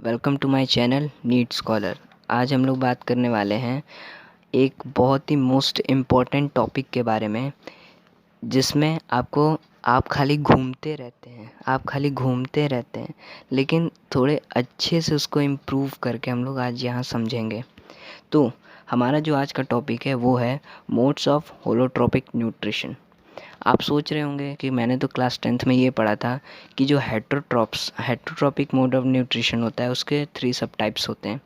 Welcome to my channel NEET scholar. आज हम लोग बात करने वाले हैं एक बहुत ही मोस्ट इम्पॉर्टेंट टॉपिक के बारे में, जिसमें आप खाली घूमते रहते हैं, लेकिन थोड़े अच्छे से उसको इम्प्रूव करके हम लोग आज यहाँ समझेंगे। तो हमारा जो आज का टॉपिक है वो है मोड्स ऑफ होलोट्रोपिक न्यूट्रिशन। आप सोच रहे होंगे कि मैंने तो क्लास 10th में ये पढ़ा था कि जो हेटरोट्रॉपिक मोड ऑफ न्यूट्रिशन होता है उसके 3 सब टाइप्स होते हैं।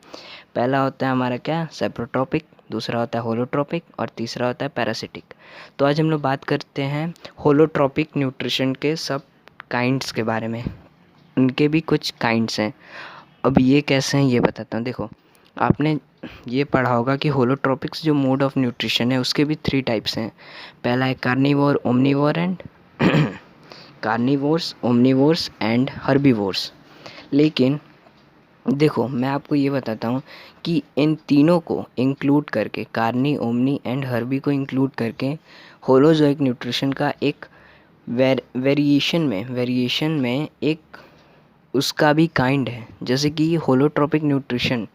पहला होता है हमारा क्या, सेप्रोट्रॉपिक, दूसरा होता है होलोट्रॉपिक और तीसरा होता है पैरासिटिक। तो आज हम लोग बात करते हैं होलोट्रॉपिक न्यूट्रिशन के सब काइंड्स के बारे में। उनके भी कुछ काइंड्स हैं। अब ये कैसे हैं ये बताता हूँ। देखो, आपने ये पढ़ा होगा कि होलोट्रोपिक्स जो मोड ऑफ न्यूट्रिशन है उसके भी 3 टाइप्स हैं। पहला है carnivore, omnivore and carnivores, omnivores and herbivores. लेकिन देखो, मैं आपको ये बताता हूँ कि इन तीनों को इंक्लूड करके, कार्नी, ओमनी एंड हर्बी को इंक्लूड करके होलोजोइक न्यूट्रिशन का एक वेरिएशन में एक उसका भी काइंड है। जैसे कि होलोट्रोपिक न्यूट्रिशन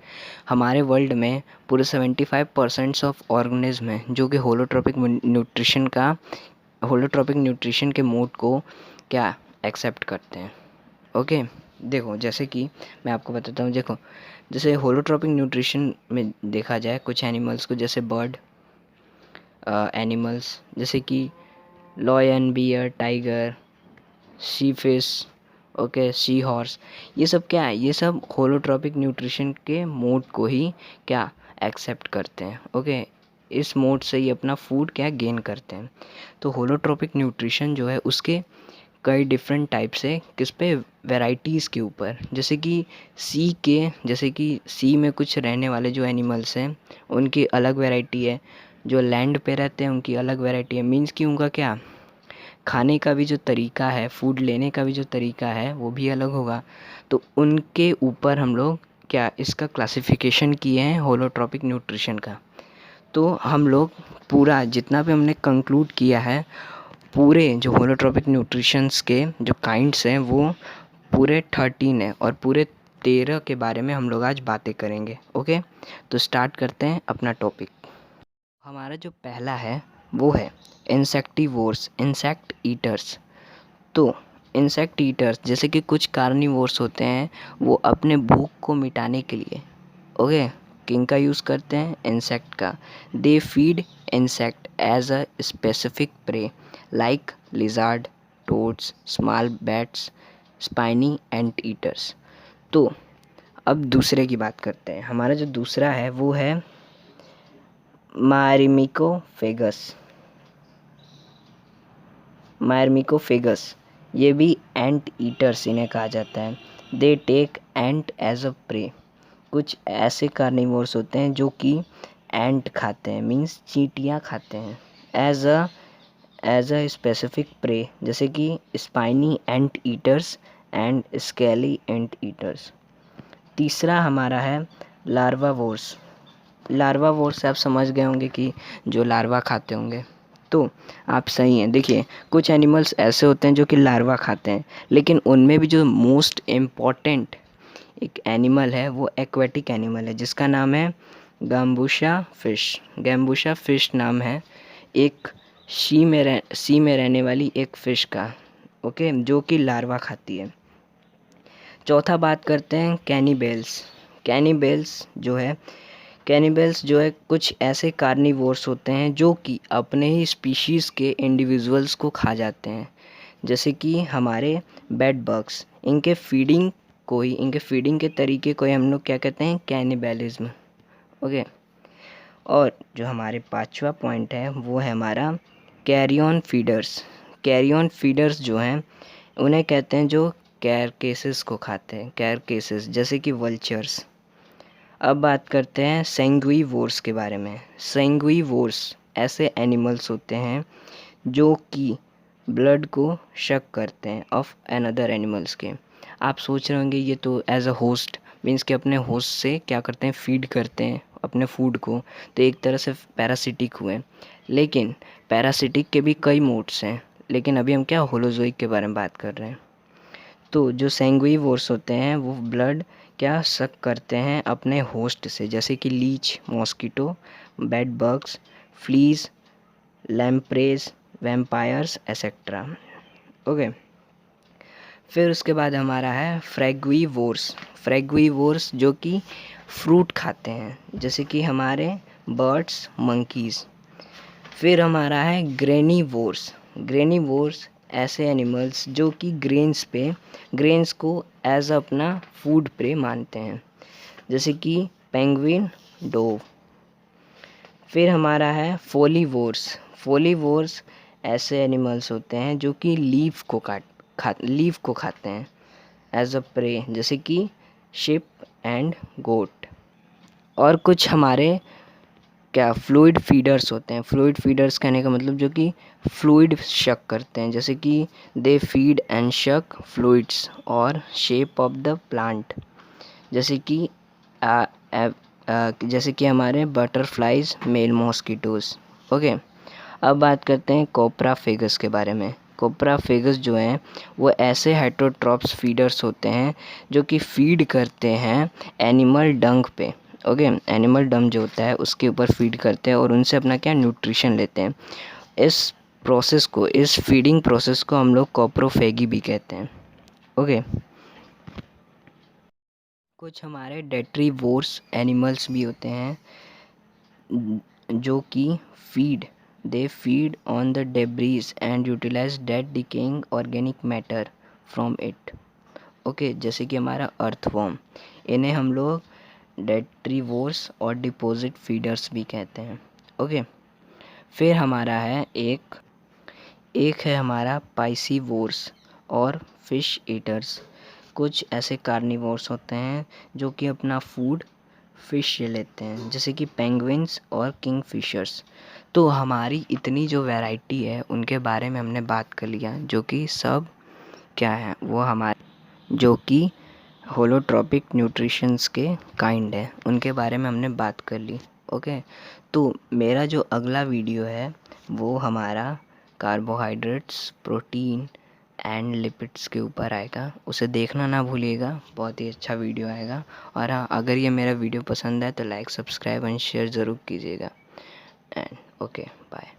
हमारे वर्ल्ड में पूरे 75% ऑफ ऑर्गेनिज्म हैं जो कि होलोट्रोपिक न्यूट्रिशन के मोड को क्या एक्सेप्ट करते हैं। ओके, देखो, जैसे कि मैं आपको बताता हूँ। देखो, जैसे होलोट्रोपिक न्यूट्रिशन में देखा जाए कुछ एनिमल्स को, जैसे बर्ड एनिमल्स जैसे कि लॉयन, बियर, टाइगर, सी फिश, ओके, सी हॉर्स, ये सब क्या है, ये सब होलोट्रोपिक न्यूट्रिशन के मोड को ही क्या एक्सेप्ट करते हैं। ओके, इस मोड से ही अपना फूड क्या गेन करते हैं। तो होलोट्रोपिक न्यूट्रिशन जो है उसके कई डिफरेंट टाइप्स है, किस पे, वैराइटीज़ के ऊपर। जैसे कि सी में कुछ रहने वाले जो एनिमल्स हैं उनकी अलग वैरायटी है, जो लैंड पे रहते हैं उनकी अलग वैरायटी है। मीन्स कि उनका क्या खाने का भी जो तरीका है, फूड लेने का भी जो तरीका है वो भी अलग होगा। तो उनके ऊपर हम लोग क्या इसका क्लासिफिकेशन किए हैं होलोट्रोपिक न्यूट्रिशन का। तो हम लोग पूरा जितना भी हमने कंक्लूड किया है, पूरे जो होलोट्रोपिक न्यूट्रिशंस के जो काइंड्स हैं वो पूरे 13 है, और पूरे 13 के बारे में हम लोग आज बातें करेंगे। ओके, तो स्टार्ट करते हैं अपना टॉपिक। हमारा जो पहला है वो है इंसेक्टिवोर्स, इंसेक्ट ईटर्स। तो इंसेक्ट ईटर्स जैसे कि कुछ कार्निवोर्स होते हैं, वो अपने भूख को मिटाने के लिए ओके किंग का यूज़ करते हैं, इंसेक्ट का। They feed insect as a specific prey like lizard, toads, small bats, spiny anteaters. तो अब दूसरे की बात करते हैं। हमारा जो दूसरा है वो है मायरमिकोफेगस। ये भी एंट ईटर्स इन्हें कहा जाता है। They take ant as a prey. कुछ ऐसे कार्निवोर्स होते हैं जो कि एंट खाते हैं, मीन्स चींटियाँ खाते हैं, एज अ स्पेसिफिक प्रे, जैसे कि spiny anteaters and scaly anteaters. तीसरा हमारा है लार्वावोर्स। लार्वावोर्स आप समझ गए होंगे कि जो लार्वा खाते होंगे। तो आप सही हैं। देखिए, कुछ एनिमल्स ऐसे होते हैं जो कि लार्वा खाते हैं, लेकिन उनमें भी जो मोस्ट इम्पॉर्टेंट एक एनिमल है वो एक्वेटिक एनिमल है, जिसका नाम है गैम्बूशा फिश। गैम्बूशा फिश नाम है एक सी में रहने वाली एक फ़िश का, ओके, जो कि लार्वा खाती है। चौथा बात करते हैं कैनिबेल्स। कैनिबल्स जो है कुछ ऐसे कार्निवोर्स होते हैं जो कि अपने ही स्पीशीज़ के इंडिविजुअल्स को खा जाते हैं, जैसे कि हमारे बेड बग्स। इनके फीडिंग के तरीके को ही हम लोग क्या कहते हैं, कैनिबलिज्म। ओके, और जो हमारे पांचवा पॉइंट है वो है हमारा कैरियन फीडर्स। कैरियन फीडर्स जो हैं उन्हें कहते हैं जो कैरकेसेस को खाते हैं, कैरकेसेस जैसे कि वल्चर्स। अब बात करते हैं सेंग्विवोर्स के बारे में। सेंग्विवोर्स ऐसे एनिमल्स होते हैं जो कि ब्लड को शक करते हैं ऑफ अनदर एनिमल्स के। आप सोच रहे होंगे ये तो एज अ होस्ट, मीन्स कि अपने होस्ट से क्या करते हैं, फीड करते हैं अपने फूड को, तो एक तरह से पैरासिटिक हुए। लेकिन पैरासिटिक के भी कई मोड्स हैं, लेकिन अभी हम क्या होलोजोइक के बारे में बात कर रहे हैं। तो जो सेंग्विवोर्स होते हैं वो ब्लड क्या शक करते हैं अपने होस्ट से, जैसे कि leech, mosquito, bed bugs, fleas, lampreys, vampires etcetera. Okay, फिर उसके बाद हमारा है फ्रैग्वीवोर्स। फ्रैग्वीवोर्स जो कि फ्रूट खाते हैं, जैसे कि हमारे बर्ड्स, मंकीज़। फिर हमारा है ग्रेनीवोर्स। ग्रेनीवोर्स ऐसे एनिमल्स जो कि ग्रेन्स को एज अपना फूड प्रे मानते हैं, जैसे कि पेंगुइन, डोव। फिर हमारा है फोलीवोर्स। फोलीवोर्स ऐसे एनिमल्स होते हैं जो कि लीफ को खाते हैं एज अ प्रे, जैसे कि शिप एंड गोट। और कुछ हमारे क्या फ्लूइड फीडर्स होते हैं। फ्लूइड फीडर्स कहने का मतलब जो कि फ्लूइड शक करते हैं, जैसे कि दे फीड एंड शक फ्लूइड्स और शेप ऑफ द प्लांट, जैसे कि जैसे कि हमारे बटरफ्लाइज, मेल मॉस्किटोज। ओके, अब बात करते हैं कोप्राफेगस के बारे में। कोप्राफेगस जो हैं वो ऐसे हेटरोट्रॉप्स फीडर्स होते हैं जो कि फीड करते हैं एनिमल डंग पे। ओके, एनिमल डंग जो होता है उसके ऊपर फीड करते हैं और उनसे अपना क्या न्यूट्रिशन लेते हैं। इस फीडिंग प्रोसेस को हम लोग कोप्रोफेगी भी कहते हैं। ओके, कुछ हमारे डेट्रीवोर्स एनिमल्स भी होते हैं जो कि they feed on the debris and utilise dead decaying organic matter from it. Okay, जैसे कि हमारा अर्थवॉर्म, इन्हें हम लोग डेट्रीवोर्स और डिपॉजिट फीडर्स भी कहते हैं। ओके, फिर हमारा है एक है हमारा पाइसीवोर्स और फिश ईटर्स। कुछ ऐसे कार्निवोर्स होते हैं जो कि अपना फूड फिश से लेते हैं, जैसे कि पेंगुइन्स और किंगफिशर्स। तो हमारी इतनी जो वैरायटी है उनके बारे में हमने बात कर लिया, जो कि सब क्या है, वो हमारे जो कि होलोट्रॉपिक न्यूट्रिशंस के काइंड है, उनके बारे में हमने बात कर ली। ओके, तो मेरा जो अगला वीडियो है वो हमारा कार्बोहाइड्रेट्स, प्रोटीन एंड लिपिड्स के ऊपर आएगा, उसे देखना ना भूलिएगा, बहुत ही अच्छा वीडियो आएगा। और हाँ, अगर ये मेरा वीडियो पसंद है तो लाइक, सब्सक्राइब एंड शेयर ज़रूर कीजिएगा। And okay, bye.